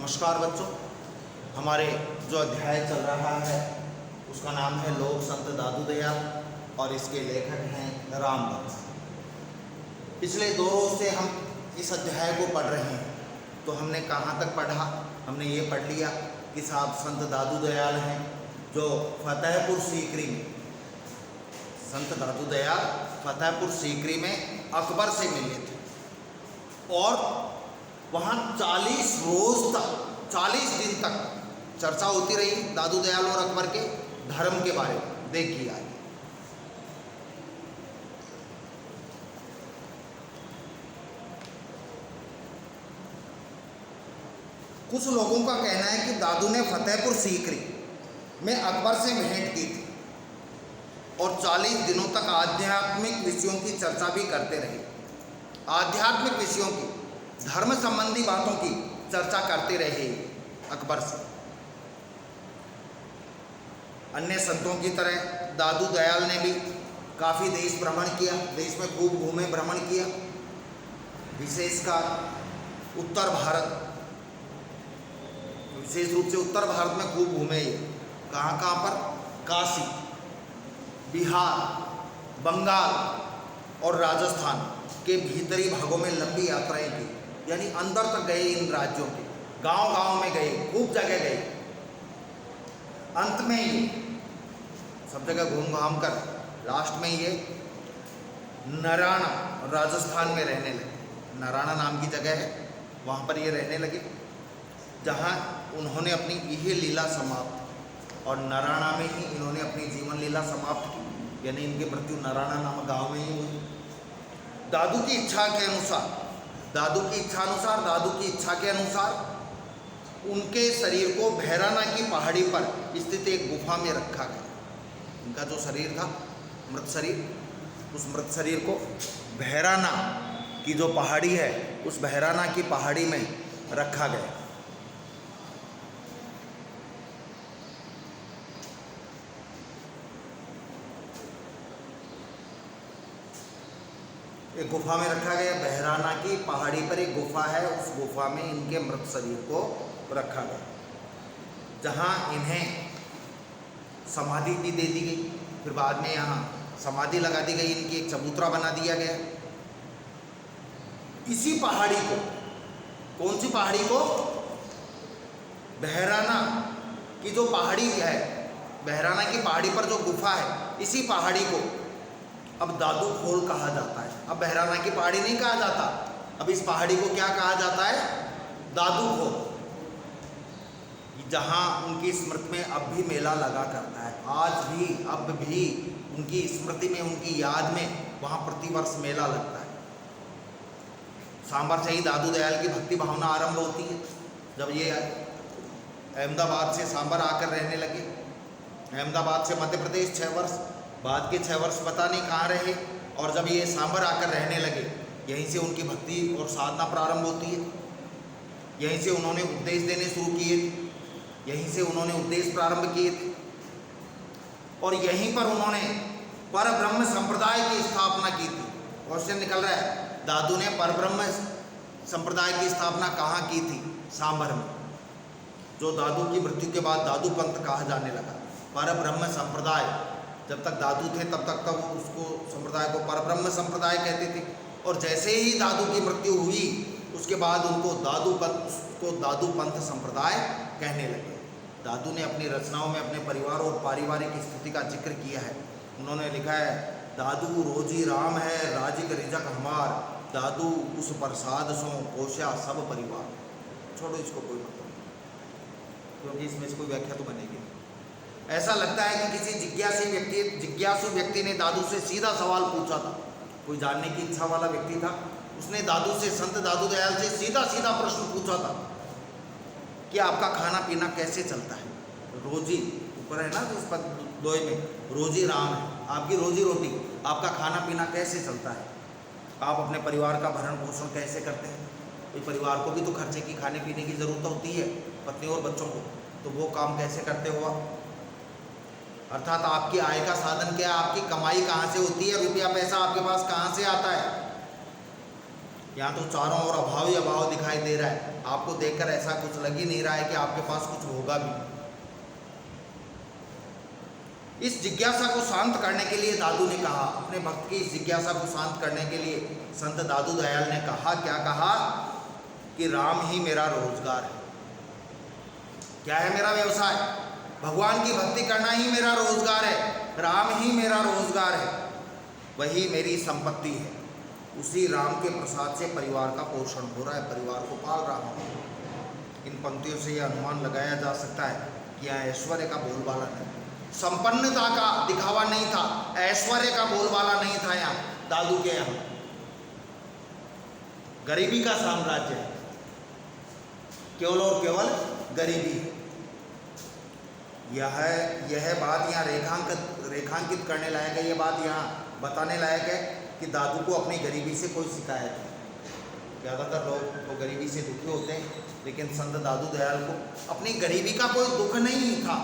नमस्कार बच्चों, हमारे जो अध्याय चल रहा है उसका नाम है लोक संत दादू दयाल और इसके लेखक हैं रामदास। पिछले 2 रोज से हम इस अध्याय को पढ़ रहे हैं। तो हमने कहाँ तक पढ़ा? हमने ये पढ़ लिया कि साहब संत दादू दयाल हैं जो फतेहपुर सीकरी में, संत दादू दयाल फतेहपुर सीकरी में अकबर से मिले थे और वहाँ 40 रोज तक, 40 दिन तक चर्चा होती रही दादू दयाल और अकबर के धर्म के बारे में। देखिए आगे, कुछ लोगों का कहना है कि दादू ने फतेहपुर सीकरी में अकबर से भेंट की थी और 40 दिनों तक आध्यात्मिक विषयों की चर्चा भी करते रहे। आध्यात्मिक विषयों की, धर्म संबंधी बातों की चर्चा करते रहे अकबर से। अन्य संतों की तरह दादू दयाल ने भी काफ़ी देश भ्रमण किया, देश में खूब घूमे, भ्रमण किया। विशेषकर उत्तर भारत, विशेष रूप से उत्तर भारत में खूब घूमे। कहाँ कहाँ पर? काशी, बिहार, बंगाल और राजस्थान के भीतरी भागों में लंबी यात्राएं की, यानी अंदर तक गए। इन राज्यों के गांव गांव में गए, खूब जगह गए। अंत में ये सब जगह घूम घाम कर लास्ट में ये नराना राजस्थान में रहने लगे। नराना नाम की जगह है, वहाँ पर ये रहने लगे जहाँ उन्होंने अपनी यह लीला समाप्त, और नराना में ही इन्होंने अपनी जीवन लीला समाप्त की, यानी इनकी मृत्यु नराना नामक गाँव में ही हुई। दादू की इच्छा के अनुसार, दादू की इच्छा के अनुसार उनके शरीर को भैराना की पहाड़ी पर स्थित एक गुफा में रखा गया। उनका जो शरीर था, मृत शरीर, उस मृत शरीर को भैराना की जो पहाड़ी है, उस भैराना की पहाड़ी में रखा गया। एक गुफा में रखा गया। बहराना की पहाड़ी पर एक गुफा है, उस गुफा में इनके मृत शरीर को रखा गया, जहाँ इन्हें समाधि भी दे दी गई। फिर बाद में यहाँ समाधि लगा दी गई, इनकी एक चबूतरा बना दिया गया। इसी पहाड़ी को, कौन सी पहाड़ी को? बहराना की जो पहाड़ी है, बहराना की पहाड़ी पर जो गुफा है, इसी पहाड़ी को अब दादू खोल कहा जाता है। अब बहराना की पहाड़ी नहीं कहा जाता, अब इस पहाड़ी को क्या कहा जाता है? दादू खोल। जहाँ उनकी स्मृति में अब भी मेला लगा करता है, आज भी, अब भी उनकी स्मृति में, उनकी याद में वहाँ प्रतिवर्ष मेला लगता है। सांभर से ही दादू दयाल की भक्ति भावना आरंभ होती है। जब ये अहमदाबाद से सांभर आकर रहने लगे, अहमदाबाद से मध्य प्रदेश 6 वर्ष, बाद के 6 वर्ष पता नहीं कहाँ रहे, और जब ये सांभर आकर रहने लगे, यहीं से उनकी भक्ति और साधना प्रारंभ होती है। यहीं से उन्होंने उपदेश देने शुरू किए थे, यहीं से उन्होंने उपदेश प्रारंभ किए थे, और यहीं पर उन्होंने परब्रह्म संप्रदाय की स्थापना की थी। क्वेश्चन निकल रहा है, दादू ने परब्रह्म संप्रदाय की स्थापना कहाँ की थी? सांभर में, जो दादू की मृत्यु के बाद दादू पंथ कहा जाने लगा। परब्रह्म संप्रदाय, जब तक दादू थे तब तक वो उसको संप्रदाय को परब्रह्म संप्रदाय कहते थे, और जैसे ही दादू की मृत्यु हुई उसके बाद उनको दादू पंथ संप्रदाय कहने लगे। दादू ने अपनी रचनाओं में अपने परिवार और पारिवारिक स्थिति का जिक्र किया है। उन्होंने लिखा है, दादू रोजी राम है, राजिक रिजक हमार, दादू उस प्रसाद सो पोषा सब परिवार। छोड़ो इसको, कोई मतलब नहीं, क्योंकि इसमें से कोई व्याख्या तो बनेगी। ऐसा लगता है कि किसी जिज्ञासु व्यक्ति ने दादू से सीधा सवाल पूछा था। कोई जानने की इच्छा वाला व्यक्ति था, उसने दादू से, संत दादू दयाल से सीधा प्रश्न पूछा था कि आपका खाना पीना कैसे चलता है? रोजी ऊपर है ना, इस पर दोए में रोजी राम है, आपकी रोजी रोटी, आपका खाना पीना कैसे चलता है? आप अपने परिवार का भरण पोषण कैसे करते हैं? ये परिवार को भी तो खर्चे की, खाने पीने की ज़रूरत होती है, पत्नी और बच्चों को, तो वो काम कैसे करते हो आप? अर्थात आपकी आय का साधन क्या है? आपकी कमाई कहाँ से होती है? रुपया पैसा आपके पास कहाँ से आता है? यहाँ तो चारों ओर अभाव ही अभाव दिखाई दे रहा है। आपको देखकर ऐसा कुछ लग ही नहीं रहा है कि आपके पास कुछ होगा भी। इस जिज्ञासा को शांत करने के लिए दादू ने कहा, अपने भक्त की इस जिज्ञासा को शांत करने के लिए संत दादू दयाल ने कहा, क्या कहा कि राम ही मेरा रोजगार है। क्या है मेरा व्यवसाय? भगवान की भक्ति करना ही मेरा रोजगार है, राम ही मेरा रोजगार है, वही मेरी संपत्ति है। उसी राम के प्रसाद से परिवार का पोषण हो रहा है, परिवार को पाल रहा हूँ। इन पंक्तियों से यह अनुमान लगाया जा सकता है कि यहाँ ऐश्वर्य का बोलबाला नहीं, संपन्नता का दिखावा नहीं था, ऐश्वर्य का बोलबाला नहीं था। यहाँ दादू के यहाँ गरीबी का साम्राज्य है, केवल और केवल गरीबी। यह बात यहाँ रेखांकित करने लायक है, यह बात यहाँ बताने लायक है कि दादू को अपनी गरीबी से कोई शिकायत नहीं। ज़्यादातर लोग तो गरीबी से दुखी होते हैं, लेकिन संत दादू दयाल को अपनी गरीबी का कोई दुख नहीं था।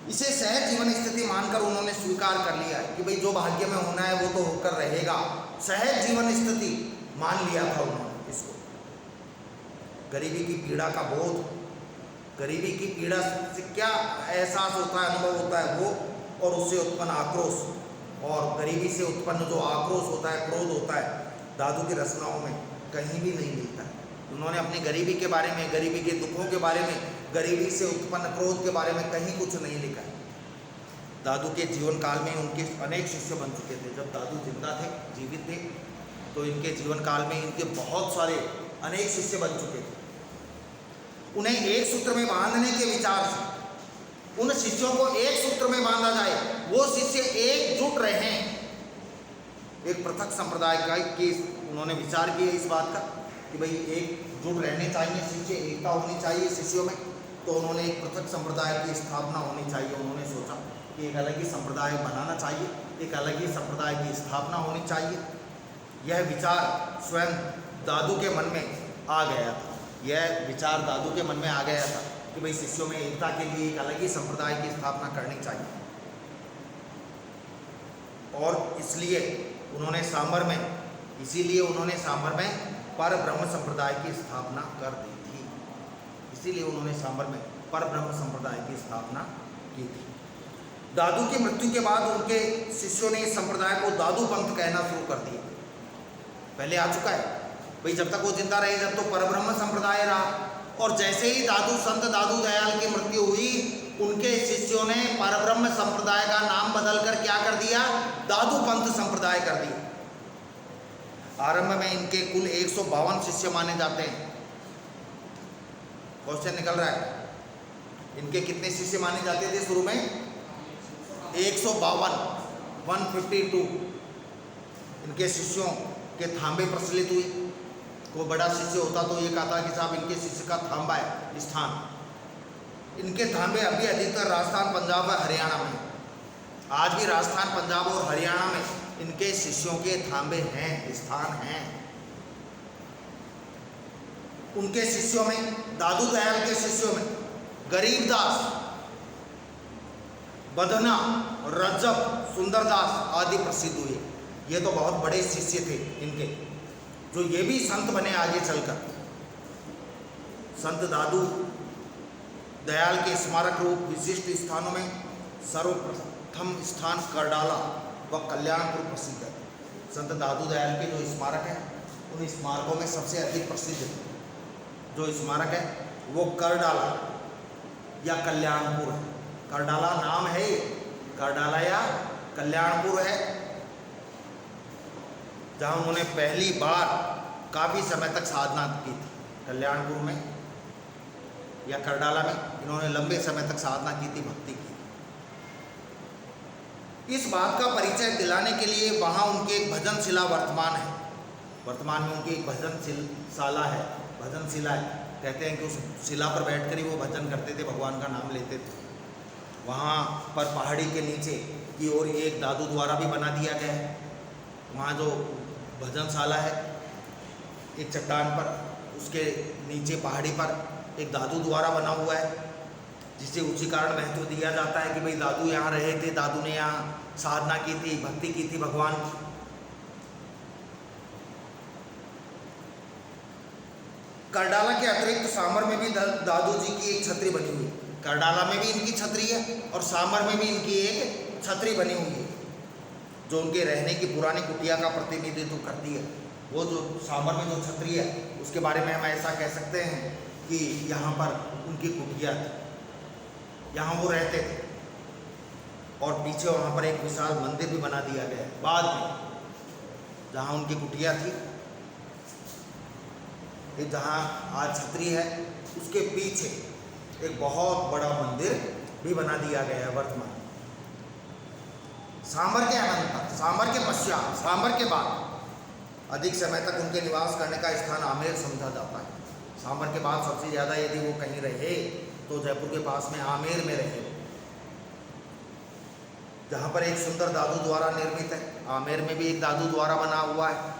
इसे सहज जीवन स्थिति मानकर उन्होंने स्वीकार कर लिया कि भाई जो भाग्य में होना है वो तो होकर रहेगा। सहज जीवन स्थिति मान लिया था उन्होंने इसको। गरीबी की पीड़ा का बोध, गरीबी की पीड़ा से क्या एहसास होता है, अनुभव होता है वो, और उससे उत्पन्न आक्रोश, और गरीबी से उत्पन्न जो आक्रोश होता है, क्रोध होता है, दादू की रचनाओं में कहीं भी नहीं मिलता है। उन्होंने अपनी गरीबी के बारे में, गरीबी के दुखों के बारे में, गरीबी से उत्पन्न क्रोध के बारे में कहीं कुछ नहीं लिखा है। दादू के जीवन काल में उनके अनेक शिष्य बन चुके थे। जब दादू जिंदा थे, जीवित थे, तो इनके जीवन काल में इनके बहुत सारे अनेक शिष्य बन चुके थे। उन्हें एक सूत्र में बांधने के विचार से, उन शिष्यों को एक सूत्र में बांधा जाए, वो शिष्य एकजुट रहे। एक पृथक संप्रदाय का की उन्होंने विचार किया इस बात का कि भाई एकजुट रहने चाहिए शिष्य, एकता होनी चाहिए शिष्यों में। तो उन्होंने एक पृथक संप्रदाय की स्थापना होनी चाहिए। उन्होंने सोचा कि एक अलग ही संप्रदाय बनाना चाहिए, एक अलग ही संप्रदाय की स्थापना होनी चाहिए। यह विचार स्वयं दादू के मन में आ गया था। यह विचार दादू के मन में आ गया था कि भाई शिष्यों में एकता के लिए एक अलग ही संप्रदाय की स्थापना करनी चाहिए। और इसीलिए उन्होंने सांबर में पर ब्रह्म संप्रदाय की स्थापना कर दी थी। इसीलिए उन्होंने सांबर में पर ब्रह्म संप्रदाय की स्थापना की थी। दादू की मृत्यु के बाद उनके शिष्यों ने इस संप्रदाय को दादू पंथ कहना शुरू कर दिया। पहले आ चुका है भाई, जब तक वो जिंदा रहे जब तो परब्रह्म संप्रदाय रहा, और जैसे ही संत दादू दयाल की मृत्यु हुई, उनके शिष्यों ने परब्रह्म संप्रदाय का नाम बदलकर क्या कर दिया, दादू पंथ संप्रदाय कर दिया। आरंभ में इनके कुल 152 शिष्य माने जाते हैं। क्वेश्चन निकल रहा है, इनके कितने शिष्य माने जाते थे शुरू में? 152, 152 इनके शिष्यों के थांबे प्रचलित हुए। कोई बड़ा शिष्य होता तो ये कहता कि साहब इनके शिष्य का थांबा है स्थान। इनके थांबे अभी अधिकतर राजस्थान, पंजाब और हरियाणा में, आज भी राजस्थान, पंजाब और हरियाणा में इनके शिष्यों के थांबे हैं, स्थान हैं। उनके शिष्यों में, दादू दयाल के शिष्यों में गरीबदास, बदना, रजब, सुंदरदास आदि प्रसिद्ध हुए। ये तो बहुत बड़े शिष्य थे इनके, जो ये भी संत बने आगे चलकर। संत दादू दयाल के स्मारक रूप विशिष्ट स्थानों में सर्वप्रथम स्थान करडाला व कल्याणपुर प्रसिद्ध है। संत दादू दयाल के जो स्मारक है, उन स्मारकों में सबसे अधिक प्रसिद्ध जो स्मारक है वो करडाला या कल्याणपुर है। करडाला नाम है, करडाला या कल्याणपुर है, जहाँ उन्होंने पहली बार काफ़ी समय तक साधना की थी। कल्याणपुर में या करडाला में इन्होंने लंबे समय तक साधना की थी, भक्ति की। इस बात का परिचय दिलाने के लिए वहाँ उनकी एक भजनशिला वर्तमान है। वर्तमान में उनकी एक भजनशाला है, भजनशिला है। कहते हैं कि उस शिला पर बैठकर ही वो भजन करते थे, भगवान का नाम लेते थे। वहाँ पर पहाड़ी के नीचे की ओर एक दादू द्वारा भी बना दिया गया है। वहाँ जो भजनशाला है, एक चट्टान पर, उसके नीचे पहाड़ी पर एक दादू द्वारा बना हुआ है, जिसे उसी कारण महत्व दिया जाता है कि भाई दादू यहाँ रहे थे, दादू ने यहाँ साधना की थी, भक्ति की थी भगवान की। करडाला के अतिरिक्त सांबर में भी दादू जी की एक छतरी बनी हुई है। करडाला में भी इनकी छतरी है और सांबर में भी इनकी एक छतरी बनी हुई है, जो उनके रहने की पुरानी कुटिया का प्रतिनिधित्व करती है। वो जो सांबर में जो छतरी है उसके बारे में हम ऐसा कह सकते हैं कि यहाँ पर उनकी कुटिया थी, यहाँ वो रहते थे, और पीछे वहाँ पर एक विशाल मंदिर भी बना दिया गया है बाद में। जहाँ उनकी कुटिया थी, जहाँ आज छतरी है, उसके पीछे एक बहुत बड़ा मंदिर भी बना दिया गया है वर्तमान। सांबर के अनंतर, सांबर के पश्चात, सांबर के बाद अधिक समय तक उनके निवास करने का स्थान आमेर समझा जाता है। सांबर के बाद सबसे ज़्यादा यदि वो कहीं रहे तो जयपुर के पास में आमेर में रहे, जहाँ पर एक सुंदर दादू द्वारा निर्मित है। आमेर में भी एक दादू द्वारा बना हुआ है,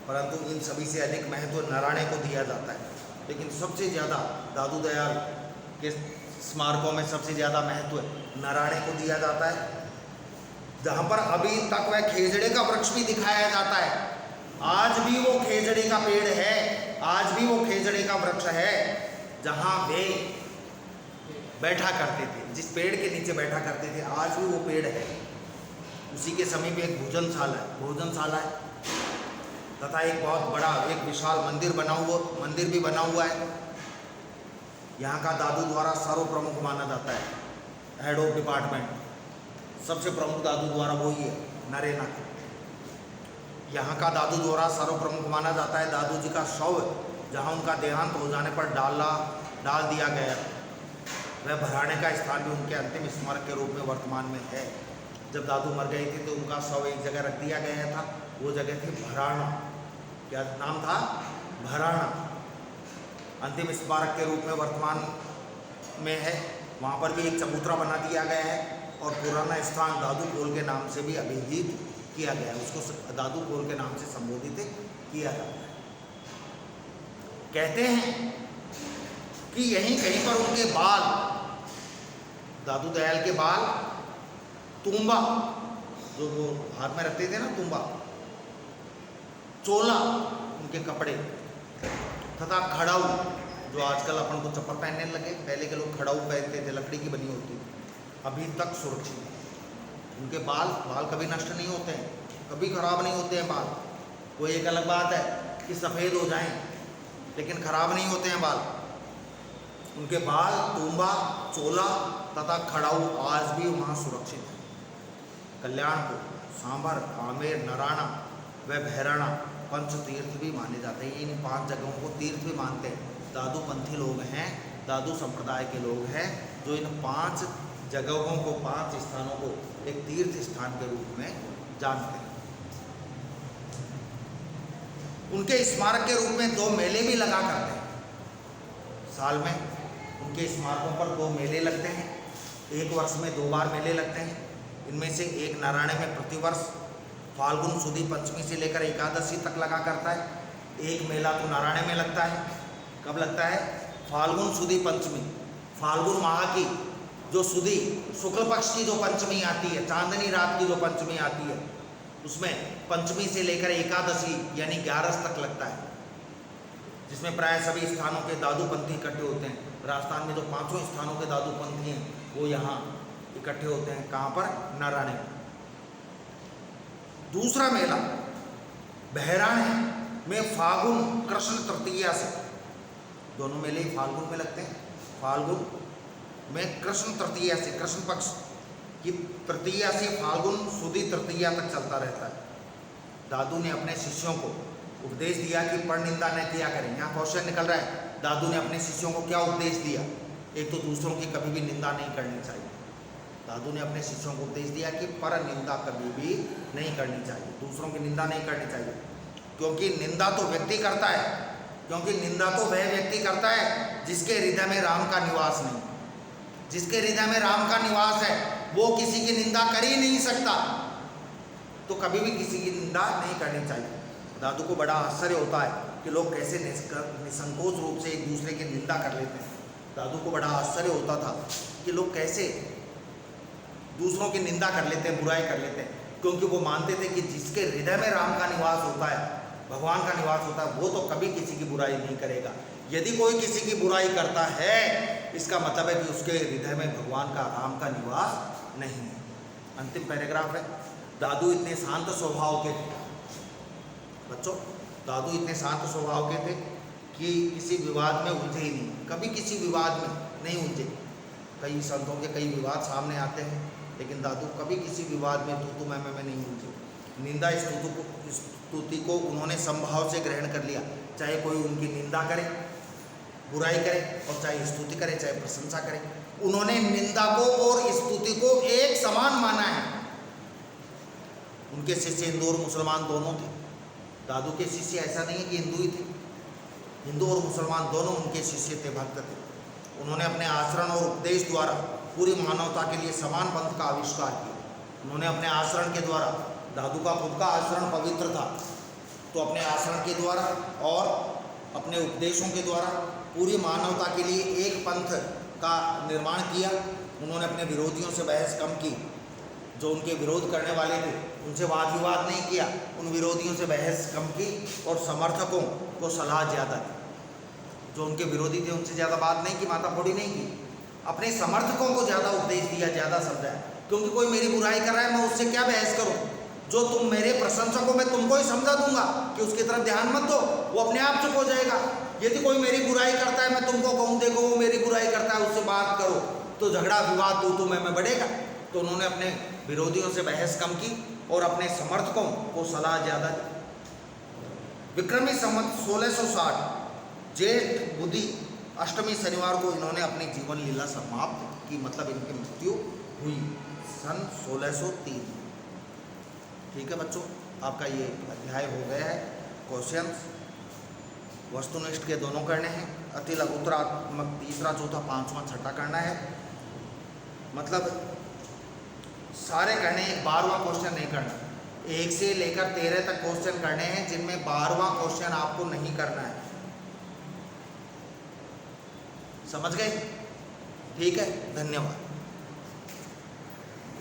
परंतु इन सभी से अधिक महत्व नराणे को दिया जाता है। लेकिन सबसे ज़्यादा दादू दयाल के स्मारकों में सबसे ज़्यादा महत्व नराणे को दिया जाता है, जहाँ पर अभी तक वह खेजड़े का वृक्ष भी दिखाया जाता है। आज भी वो खेजड़े का पेड़ है, आज भी वो खेजड़े का वृक्ष है जहाँ वे बैठा करते थे, जिस पेड़ के नीचे बैठा करते थे, आज भी वो पेड़ है। उसी के समीप एक भोजनशाला है तथा एक बहुत बड़ा एक विशाल मंदिर भी बना हुआ है। यहाँ का दादू द्वारा सर्वप्रमुख माना जाता है, हेड ऑफ डिपार्टमेंट, सबसे प्रमुख दादू द्वारा वही है, नरेना। यहाँ का दादू द्वारा सर्वप्रमुख माना जाता है। दादू जी का शव जहाँ उनका देहांत हो जाने पर डाल दिया गया, वह भराने का स्थान भी उनके अंतिम स्मारक के रूप में वर्तमान में है। जब दादू मर गए थे तो उनका शव एक जगह रख दिया गया था, वो जगह थी भराणा। क्या नाम था? भराणा। अंतिम स्मारक के रूप में वर्तमान में है। वहाँ पर भी एक चबूतरा बना दिया गया है और पुराना स्थान दादू पोल के नाम से भी अभिहित किया गया है, उसको दादू पोल के नाम से संबोधित किया जाता है। कहते हैं कि यहीं कहीं पर उनके बाल, दादू दयाल के बाल, तुम्बा जो वो हाथ में रखते थे ना, तुम्बा, चोला उनके कपड़े तथा खड़ाऊ, जो आजकल अपन को चप्पल पहनने लगे, पहले के लोग खड़ाऊ पहनते थे, लकड़ी की बनी होती, अभी तक सुरक्षित है। उनके बाल कभी नष्ट नहीं होते हैं, कभी खराब नहीं होते हैं बाल। कोई एक अलग बात है कि सफ़ेद हो जाएं, लेकिन खराब नहीं होते हैं बाल। उनके बाल, तुम्बा, चोला तथा खड़ाऊ आज भी वहाँ सुरक्षित है। कल्याणपुर, सांभर, आमेर, नराणा व भैराणा पंच तीर्थ भी माने जाते हैं। इन 5 जगहों को तीर्थ भी मानते हैं। दादू पंथी लोग हैं, दादू संप्रदाय के लोग हैं, जो इन 5 जगहों को, 5 स्थानों को एक तीर्थ स्थान के रूप में जानते हैं। उनके स्मारक के रूप में 2 मेले भी लगा करते हैं। साल में उनके स्मारकों पर 2 मेले लगते हैं, एक वर्ष में 2 बार मेले लगते हैं। इनमें से एक नारायण में प्रतिवर्ष फाल्गुन सुदी पंचमी से लेकर एकादशी तक लगा करता है। एक मेला तो नारायण में लगता है। कब लगता है? फाल्गुन सुदी पंचमी, फाल्गुन माह की जो सुदी शुक्ल पक्ष की जो पंचमी आती है, चांदनी रात की जो पंचमी आती है, उसमें पंचमी से लेकर एकादशी यानी 11 तक लगता है, जिसमें प्राय सभी स्थानों के दादू पंथी इकट्ठे होते हैं। राजस्थान में जो 5 स्थानों के दादू पंथी हैं वो यहाँ इकट्ठे होते हैं। कहाँ पर? नारायण। दूसरा मेला बहराणे में फाल्गुन कृष्ण तृतीया से, दोनों मेले फाल्गुन में लगते हैं। फाल्गुन में कृष्ण तृतीया से, कृष्ण पक्ष की तृतीया से फाल्गुन सुदी तृतीया तक चलता रहता है। दादू ने अपने शिष्यों को उपदेश दिया कि पर निंदा न किया करें। यहाँ क्वेश्चन निकल रहा है, दादू ने अपने शिष्यों को क्या उपदेश दिया? एक तो दूसरों की कभी भी निंदा नहीं करनी चाहिए। दादू ने अपने शिष्यों को उपदेश दिया कि पर निंदा कभी भी नहीं करनी चाहिए, दूसरों की निंदा नहीं करनी चाहिए, क्योंकि निंदा तो व्यक्ति करता है, क्योंकि निंदा तो वह व्यक्ति करता है जिसके हृदय में राम का निवास नहीं। जिसके हृदय में राम का निवास है वो किसी की निंदा कर ही नहीं सकता, तो कभी भी किसी की निंदा नहीं करनी चाहिए। दादू को बड़ा आश्चर्य होता है कि लोग कैसे निसंकोच रूप से एक दूसरे की निंदा कर लेते हैं। दादू को बड़ा आश्चर्य होता था कि लोग कैसे दूसरों की निंदा कर लेते हैं, बुराई कर लेते हैं, क्योंकि वो मानते थे कि जिसके हृदय में राम का निवास होता है भगवान का निवास होता है, वो तो कभी किसी की बुराई नहीं करेगा। यदि कोई किसी की बुराई करता है, इसका मतलब है कि उसके हृदय में भगवान का, राम का निवास नहीं है। अंतिम पैराग्राफ है, दादू इतने शांत स्वभाव के थे बच्चों, दादू इतने शांत स्वभाव के थे कि किसी विवाद में उलझे ही नहीं, कभी किसी विवाद में नहीं उलझे। कई संतों के कई विवाद सामने आते हैं, लेकिन दादू कभी किसी विवाद में तू मैं नहीं उलझे। निंदा स्तुति को उन्होंने समभाव से ग्रहण कर लिया, चाहे कोई उनकी निंदा करे, बुराई करे, और चाहे स्तुति करे, चाहे प्रशंसा करे। उन्होंने निंदा को और स्तुति को एक समान माना है। उनके शिष्य हिंदू और मुसलमान दोनों थे। दादू के शिष्य ऐसा नहीं है कि हिंदू ही थे, हिंदू और मुसलमान दोनों उनके शिष्य थे, भक्त थे। उन्होंने अपने आचरण और उपदेश द्वारा पूरी मानवता के लिए समान पंथ का आविष्कार किया। उन्होंने अपने आचरण के द्वारा, दादू का खुद का आचरण पवित्र था, तो अपने आचरण के द्वारा और अपने उपदेशों के द्वारा पूरी मानवता के लिए एक पंथ का निर्माण किया। उन्होंने अपने विरोधियों से बहस कम की, जो उनके विरोध करने वाले थे उनसे वाद विवाद नहीं किया, उन विरोधियों से बहस कम की, और समर्थकों को सलाह ज़्यादा दी। जो उनके विरोधी थे उनसे ज़्यादा बात नहीं की, माथाफोड़ी नहीं की, अपने समर्थकों को ज़्यादा उपदेश दिया, ज़्यादा समझाया। क्योंकि कोई मेरी बुराई कर रहा है, मैं उससे क्या बहस करूं? जो तुम मेरे प्रशंसक हो, मैं तुमको ही समझा दूंगा कि उसकी तरफ ध्यान मत दो, वो अपने आप चुप हो जाएगा। यदि कोई मेरी बुराई करता है, मैं तुमको कहूँ देखो वो मेरी बुराई करता है, उससे बात करो, तो झगड़ा विवाद तू मैं बढ़ेगा। तो उन्होंने अपने विरोधियों से बहस कम की और अपने समर्थकों को सलाह ज़्यादा दी। विक्रमी संवत 1660 जेठ बुद्धि अष्टमी शनिवार को इन्होंने अपनी जीवन लीला समाप्त की, मतलब इनकी मृत्यु हुई सन 1603। ठीक है बच्चों, आपका ये अध्याय हो गया है। क्वेश्चंस वस्तुनिष्ठ के दोनों करने हैं, अति लघुतरात्मक तीसरा, चौथा, पांचवा, छठा करना है, मतलब सारे करने हैं। 12वां क्वेश्चन नहीं करना, 1 से लेकर 13 तक क्वेश्चन करने हैं, जिनमें 12वां क्वेश्चन आपको नहीं करना है। समझ गए? ठीक है, धन्यवाद।